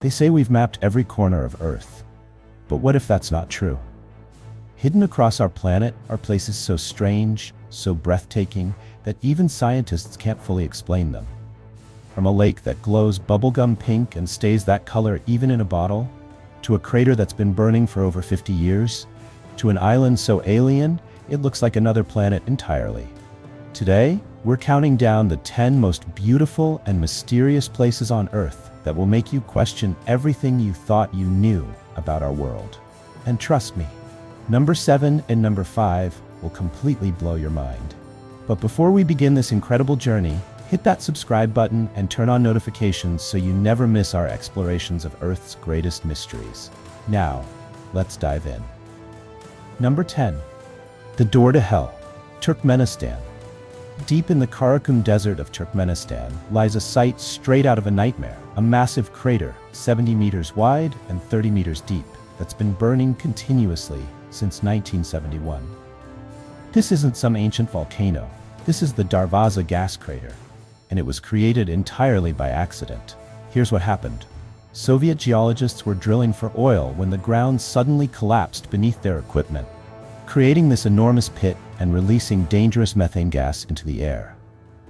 They say we've mapped every corner of Earth. But what if that's not true? Hidden across our planet are places so strange, so breathtaking, that even scientists can't fully explain them. From a lake that glows bubblegum pink and stays that color even in a bottle, to a crater that's been burning for over 50 years, to an island so alien, it looks like another planet entirely. Today, we're counting down the 10 most beautiful and mysterious places on Earth that will make you question everything you thought you knew about our world. And trust me, number 7 and number 5 will completely blow your mind. But before we begin this incredible journey, hit that subscribe button and turn on notifications so you never miss our explorations of Earth's greatest mysteries. Now, let's dive in. Number 10. The Door to Hell, Turkmenistan. Deep in the Karakum Desert of Turkmenistan lies a site straight out of a nightmare, a massive crater 70 meters wide and 30 meters deep that's been burning continuously since 1971. This isn't some ancient volcano. This is the Darvaza gas crater, and it was created entirely by accident. Here's what happened. Soviet geologists were drilling for oil when the ground suddenly collapsed beneath their equipment, creating this enormous pit and releasing dangerous methane gas into the air.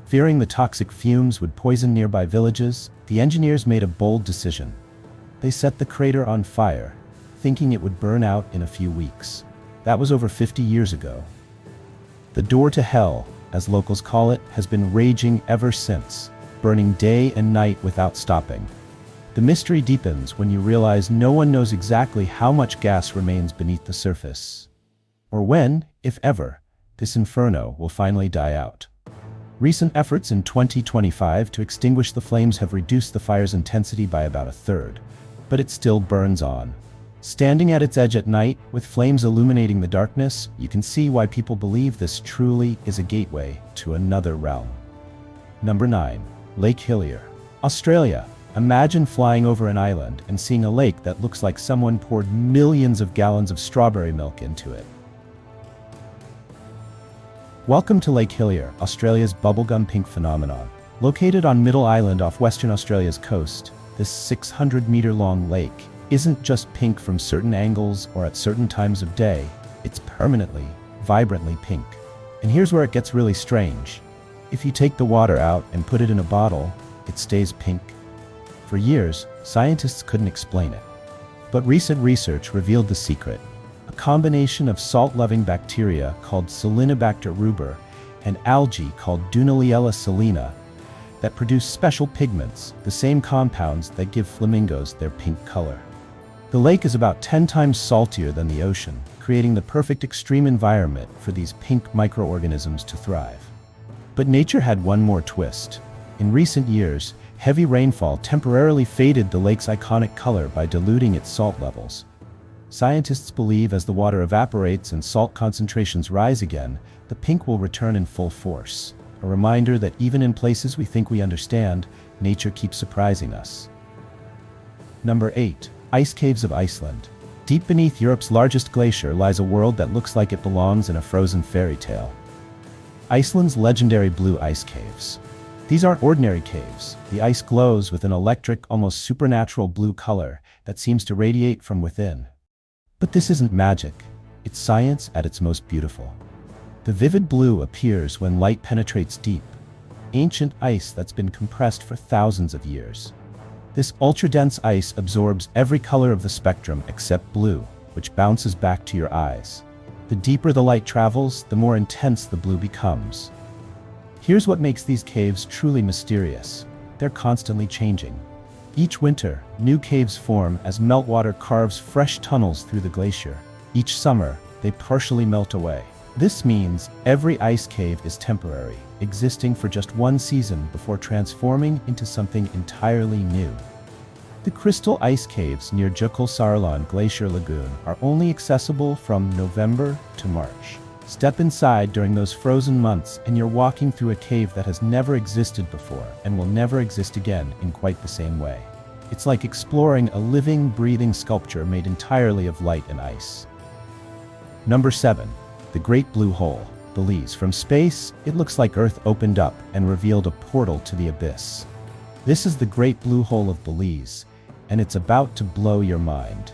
Fearing the toxic fumes would poison nearby villages, the engineers made a bold decision. They set the crater on fire, thinking it would burn out in a few weeks. That was over 50 years ago. The door to hell, as locals call it, has been raging ever since, burning day and night without stopping. The mystery deepens when you realize no one knows exactly how much gas remains beneath the surface, or when, if ever, this inferno will finally die out. Recent efforts in 2025 to extinguish the flames have reduced the fire's intensity by about a third, but it still burns on. Standing at its edge at night, with flames illuminating the darkness, you can see why people believe this truly is a gateway to another realm. Number 9. Lake Hillier, Australia. Imagine flying over an island and seeing a lake that looks like someone poured millions of gallons of strawberry milk into it. Welcome to Lake Hillier, Australia's bubblegum pink phenomenon. Located on Middle Island off Western Australia's coast, this 600-meter-long lake isn't just pink from certain angles or at certain times of day, it's permanently, vibrantly pink. And here's where it gets really strange. If you take the water out and put it in a bottle, it stays pink. For years, scientists couldn't explain it. But recent research revealed the secret. A combination of salt-loving bacteria called Salinobacter rubor and algae called Dunaliella salina that produce special pigments, the same compounds that give flamingos their pink color. The lake is about 10 times saltier than the ocean, creating the perfect extreme environment for these pink microorganisms to thrive. But nature had one more twist. In recent years, heavy rainfall temporarily faded the lake's iconic color by diluting its salt levels. Scientists believe as the water evaporates and salt concentrations rise again, the pink will return in full force. A reminder that even in places we think we understand, nature keeps surprising us. Number 8. Ice Caves of Iceland. Deep beneath Europe's largest glacier lies a world that looks like it belongs in a frozen fairy tale. Iceland's legendary blue ice caves. These aren't ordinary caves. The ice glows with an electric, almost supernatural blue color that seems to radiate from within. But this isn't magic. It's science at its most beautiful. The vivid blue appears when light penetrates deep, ancient ice that's been compressed for thousands of years. This ultra-dense ice absorbs every color of the spectrum except blue, which bounces back to your eyes. The deeper the light travels, the more intense the blue becomes. Here's what makes these caves truly mysterious. They're constantly changing. Each winter, new caves form as meltwater carves fresh tunnels through the glacier. Each summer, they partially melt away. This means every ice cave is temporary, existing for just one season before transforming into something entirely new. The crystal ice caves near Jökulsárlón Glacier Lagoon are only accessible from November to March. Step inside during those frozen months and you're walking through a cave that has never existed before and will never exist again in quite the same way. It's like exploring a living, breathing sculpture made entirely of light and ice. Number 7. The Great Blue Hole, Belize. From space, it looks like Earth opened up and revealed a portal to the abyss. This is the Great Blue Hole of Belize. and it's about to blow your mind.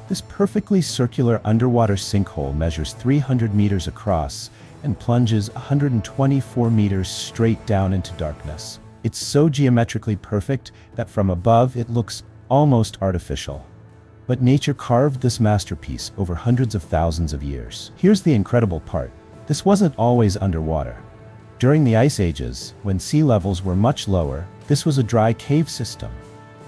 This perfectly circular underwater sinkhole measures 300 meters across and plunges 124 meters straight down into darkness. It's so geometrically perfect that from above it looks almost artificial. But nature carved this masterpiece over hundreds of thousands of years. Here's the incredible part. This wasn't always underwater. During the ice ages, when sea levels were much lower, this was a dry cave system.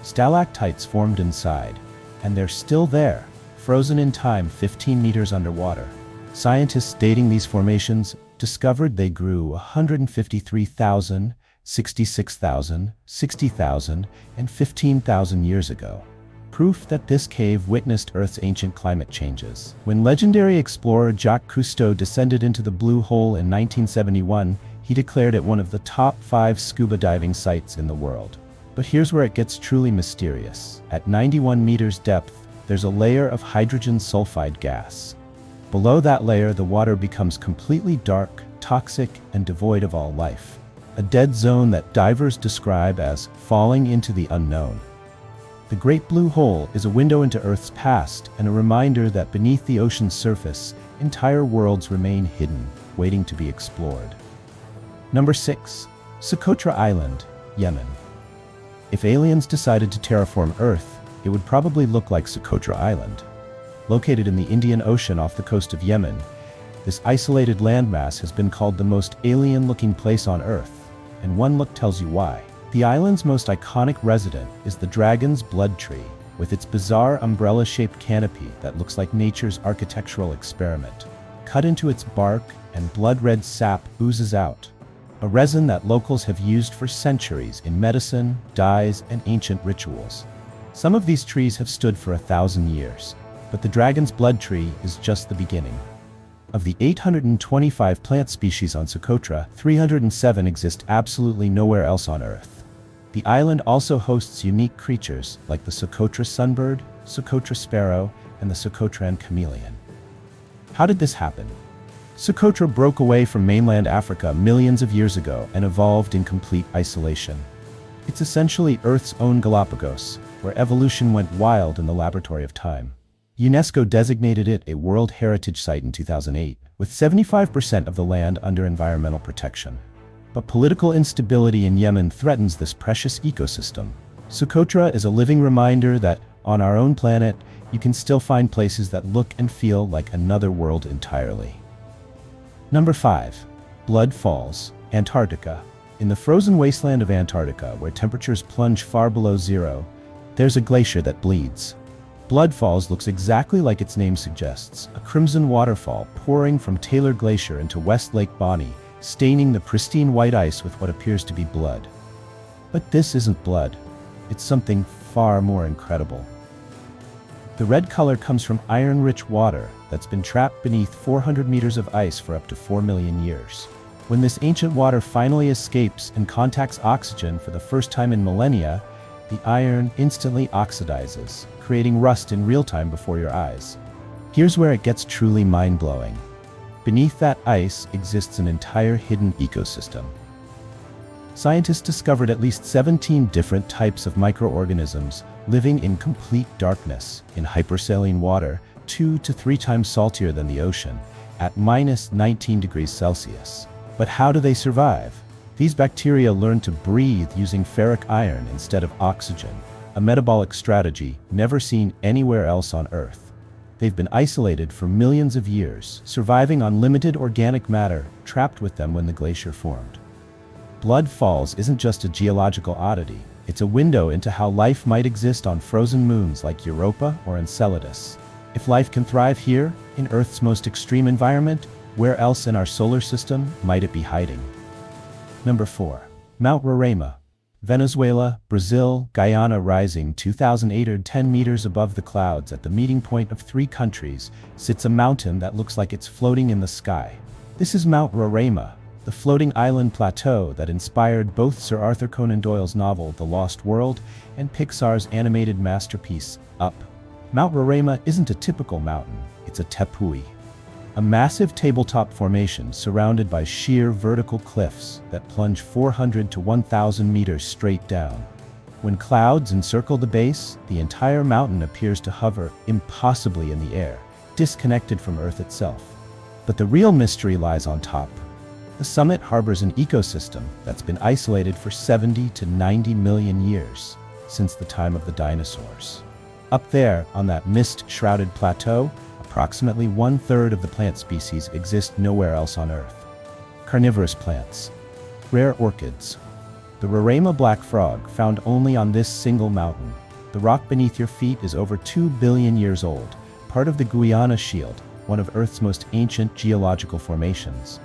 Stalactites formed inside, and they're still there, frozen in time 15 meters underwater. Scientists dating these formations discovered they grew 153,000, 66,000, 60,000, and 15,000 years ago. Proof that this cave witnessed Earth's ancient climate changes. When legendary explorer Jacques Cousteau descended into the Blue Hole in 1971, he declared it one of the top 5 scuba diving sites in the world. But here's where it gets truly mysterious. At 91 meters depth, there's a layer of hydrogen sulfide gas. Below that layer, the water becomes completely dark, toxic, and devoid of all life. A dead zone that divers describe as falling into the unknown. The Great Blue Hole is a window into Earth's past and a reminder that beneath the ocean's surface, entire worlds remain hidden, waiting to be explored. Number 6. Socotra Island, Yemen. If aliens decided to terraform Earth, it would probably look like Socotra Island. Located in the Indian Ocean off the coast of Yemen, this isolated landmass has been called the most alien-looking place on Earth, and one look tells you why. The island's most iconic resident is the dragon's blood tree, with its bizarre umbrella-shaped canopy that looks like nature's architectural experiment. Cut into its bark and blood-red sap oozes out, a resin that locals have used for centuries in medicine, dyes, and ancient rituals. Some of these trees have stood for 1,000 years, but the dragon's blood tree is just the beginning. Of the 825 plant species on Socotra, 307 exist absolutely nowhere else on Earth. The island also hosts unique creatures like the Socotra sunbird, Socotra sparrow, and the Socotran chameleon. How did this happen? Socotra broke away from mainland Africa millions of years ago and evolved in complete isolation. It's essentially Earth's own Galapagos, where evolution went wild in the laboratory of time. UNESCO designated it a World Heritage Site in 2008, with 75% of the land under environmental protection. But political instability in Yemen threatens this precious ecosystem. Socotra is a living reminder that, on our own planet, you can still find places that look and feel like another world entirely. Number 5. Blood Falls, Antarctica. In the frozen wasteland of Antarctica, where temperatures plunge far below zero, there's a glacier that bleeds. Blood Falls looks exactly like its name suggests, a crimson waterfall pouring from Taylor Glacier into West Lake Bonny, staining the pristine white ice with what appears to be blood. But this isn't blood. It's something far more incredible. The red color comes from iron-rich water that's been trapped beneath 400 meters of ice for up to 4 million years. When this ancient water finally escapes and contacts oxygen for the first time in millennia, the iron instantly oxidizes, creating rust in real time before your eyes. Here's where it gets truly mind-blowing. Beneath that ice exists an entire hidden ecosystem. Scientists discovered at least 17 different types of microorganisms living in complete darkness in hypersaline water 2 to 3 times saltier than the ocean, at minus 19 degrees Celsius. But how do they survive? These bacteria learn to breathe using ferric iron instead of oxygen, a metabolic strategy never seen anywhere else on Earth. They've been isolated for millions of years, surviving on limited organic matter trapped with them when the glacier formed. Blood Falls isn't just a geological oddity, it's a window into how life might exist on frozen moons like Europa or Enceladus. If life can thrive here, in Earth's most extreme environment, where else in our solar system might it be hiding? Number 4. Mount Roraima. Venezuela, Brazil, Guyana rising 2,810 meters above the clouds at the meeting point of 3 countries, sits a mountain that looks like it's floating in the sky. This is Mount Roraima, the floating island plateau that inspired both Sir Arthur Conan Doyle's novel The Lost World and Pixar's animated masterpiece, Up. Mount Roraima isn't a typical mountain, it's a tepui. A massive tabletop formation surrounded by sheer vertical cliffs that plunge 400 to 1,000 meters straight down. When clouds encircle the base, the entire mountain appears to hover impossibly in the air, disconnected from Earth itself. But the real mystery lies on top. The summit harbors an ecosystem that's been isolated for 70 to 90 million years, since the time of the dinosaurs. Up there, on that mist-shrouded plateau, approximately 1/3 of the plant species exist nowhere else on Earth. Carnivorous plants, rare orchids, the Roraima black frog found only on this single mountain. The rock beneath your feet is over 2 billion years old, part of the Guyana Shield, one of Earth's most ancient geological formations.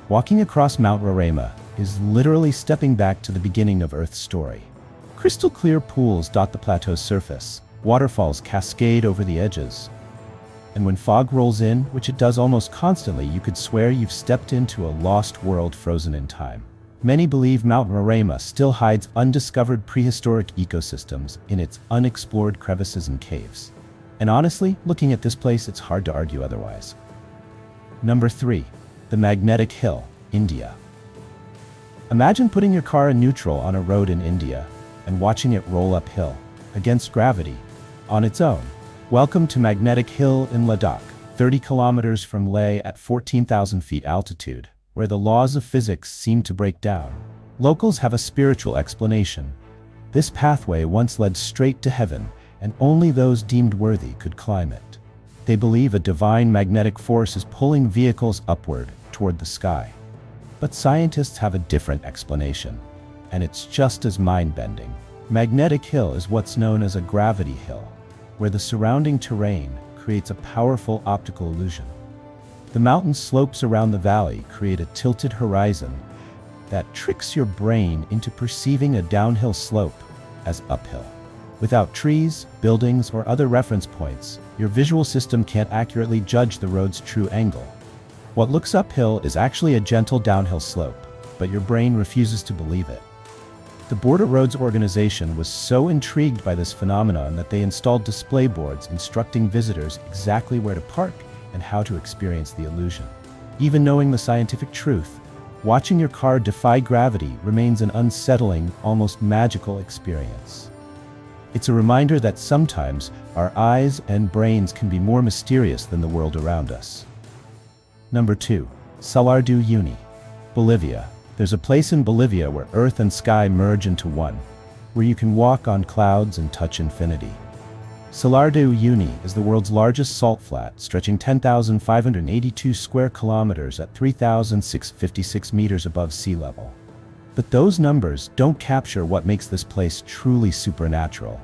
Walking across Mount Roraima is literally stepping back to the beginning of Earth's story. Crystal clear pools dot the plateau's surface, waterfalls cascade over the edges. And when fog rolls in, which it does almost constantly, you could swear you've stepped into a lost world frozen in time. Many believe Mount Roraima still hides undiscovered prehistoric ecosystems in its unexplored crevices and caves. And honestly, looking at this place, it's hard to argue otherwise. Number 3. The Magnetic Hill, India. Imagine putting your car in neutral on a road in India and watching it roll uphill, against gravity, on its own. Welcome to Magnetic Hill in Ladakh, 30 kilometers from Leh at 14,000 feet altitude, where the laws of physics seem to break down. Locals have a spiritual explanation. This pathway once led straight to heaven, and only those deemed worthy could climb it. They believe a divine magnetic force is pulling vehicles upward toward the sky. But scientists have a different explanation, and it's just as mind-bending. Magnetic Hill is what's known as a gravity hill, where the surrounding terrain creates a powerful optical illusion. The mountain slopes around the valley create a tilted horizon that tricks your brain into perceiving a downhill slope as uphill. Without trees, buildings, or other reference points, your visual system can't accurately judge the road's true angle. What looks uphill is actually a gentle downhill slope, but your brain refuses to believe it. The Border Roads Organization was so intrigued by this phenomenon that they installed display boards instructing visitors exactly where to park and how to experience the illusion. Even knowing the scientific truth, watching your car defy gravity remains an unsettling, almost magical experience. It's a reminder that sometimes our eyes and brains can be more mysterious than the world around us. Number 2. Salar de Uyuni, Bolivia. There's a place in Bolivia where earth and sky merge into one, where you can walk on clouds and touch infinity. Salar de Uyuni is the world's largest salt flat, stretching 10,582 square kilometers at 3,656 meters above sea level. But those numbers don't capture what makes this place truly supernatural.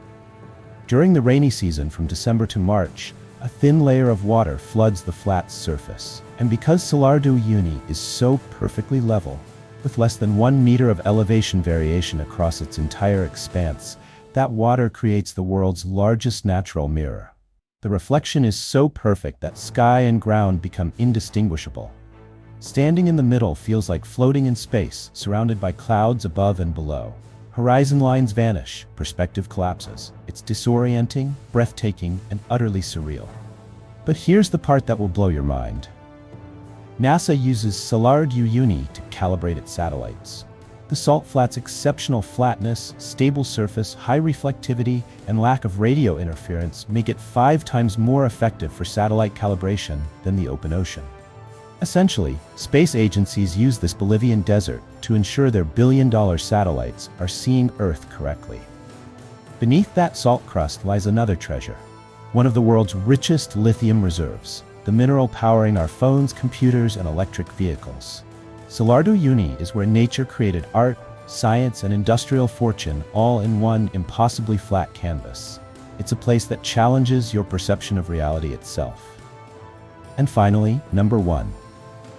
During the rainy season from December to March, a thin layer of water floods the flat's surface. And because Salar de Uyuni is so perfectly level, with less than 1 meter of elevation variation across its entire expanse, that water creates the world's largest natural mirror. The reflection is so perfect that sky and ground become indistinguishable. Standing in the middle feels like floating in space, surrounded by clouds above and below. Horizon lines vanish, perspective collapses. It's disorienting, breathtaking, and utterly surreal. But here's the part that will blow your mind. NASA uses Salar de Uyuni to calibrate its satellites. The salt flat's exceptional flatness, stable surface, high reflectivity, and lack of radio interference make it 5 times more effective for satellite calibration than the open ocean. Essentially, space agencies use this Bolivian desert to ensure their billion-dollar satellites are seeing Earth correctly. Beneath that salt crust lies another treasure, one of the world's richest lithium reserves, the mineral powering our phones, computers, and electric vehicles. Salar de Uyuni is where nature created art, science, and industrial fortune all in one impossibly flat canvas. It's a place that challenges your perception of reality itself. And finally, number 1.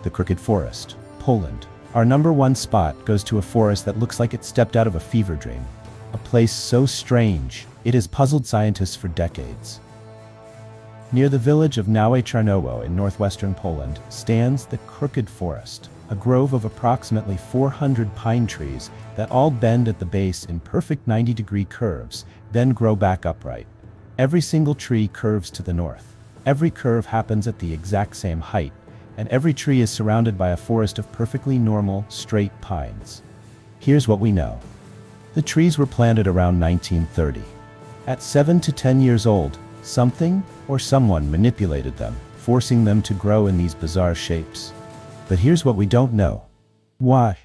The Crooked Forest, Poland. Our number 1 spot goes to a forest that looks like it stepped out of a fever dream. A place so strange, it has puzzled scientists for decades. Near the village of Nowe Czarnowo in northwestern Poland stands the Crooked Forest, a grove of approximately 400 pine trees that all bend at the base in perfect 90-degree curves, then grow back upright. Every single tree curves to the north. Every curve happens at the exact same height, and every tree is surrounded by a forest of perfectly normal, straight pines. Here's what we know. The trees were planted around 1930. At 7 to 10 years old, something or someone manipulated them, forcing them to grow in these bizarre shapes. But here's what we don't know. Why?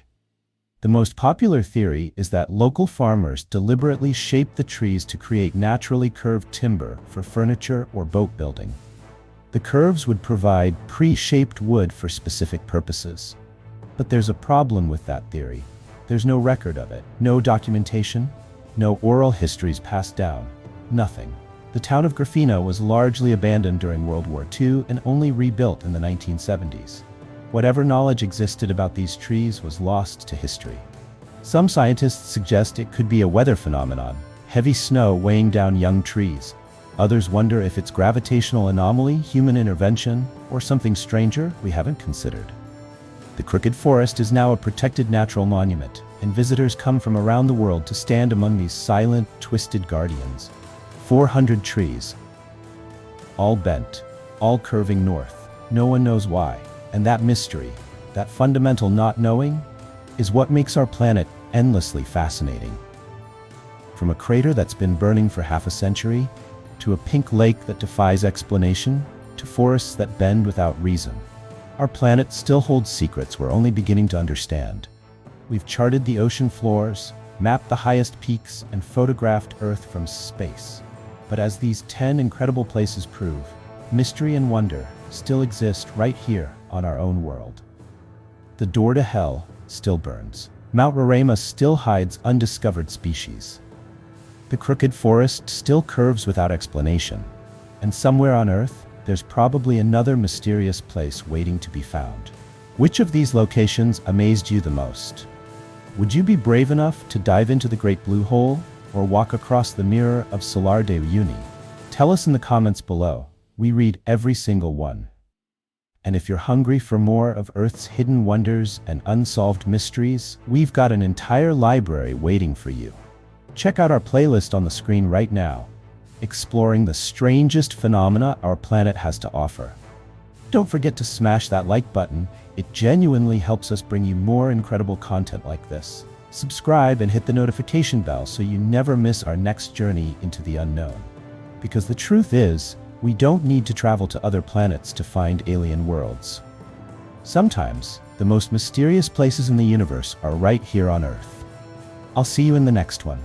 The most popular theory is that local farmers deliberately shaped the trees to create naturally curved timber for furniture or boat building. The curves would provide pre-shaped wood for specific purposes. But there's a problem with that theory. There's no record of it, no documentation, no oral histories passed down, nothing. The town of Grafina was largely abandoned during World War II and only rebuilt in the 1970s. Whatever knowledge existed about these trees was lost to history. Some scientists suggest it could be a weather phenomenon, heavy snow weighing down young trees. Others wonder if it's gravitational anomaly, human intervention, or something stranger we haven't considered. The Crooked Forest is now a protected natural monument, and visitors come from around the world to stand among these silent, twisted guardians. 400 trees, all bent, all curving north. No one knows why. And that mystery, that fundamental not knowing, is what makes our planet endlessly fascinating. From a crater that's been burning for half a century, to a pink lake that defies explanation, to forests that bend without reason, our planet still holds secrets we're only beginning to understand. We've charted the ocean floors, mapped the highest peaks, and photographed Earth from space. But as these 10 incredible places prove, mystery and wonder still exist right here on our own world. The door to hell still burns. Mount Roraima still hides undiscovered species. The Crooked Forest still curves without explanation. And somewhere on Earth, there's probably another mysterious place waiting to be found. Which of these locations amazed you the most? Would you be brave enough to dive into the Great Blue Hole or walk across the mirror of Salar de Uyuni? Tell us in the comments below. We read every single one. And if you're hungry for more of Earth's hidden wonders and unsolved mysteries, we've got an entire library waiting for you. Check out our playlist on the screen right now, exploring the strangest phenomena our planet has to offer. Don't forget to smash that like button. It genuinely helps us bring you more incredible content like this. Subscribe and hit the notification bell so you never miss our next journey into the unknown. Because the truth is, we don't need to travel to other planets to find alien worlds. Sometimes, the most mysterious places in the universe are right here on Earth. I'll see you in the next one.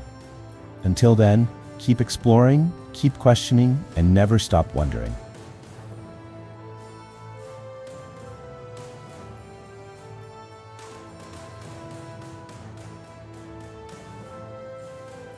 Until then, keep exploring, keep questioning, and never stop wondering.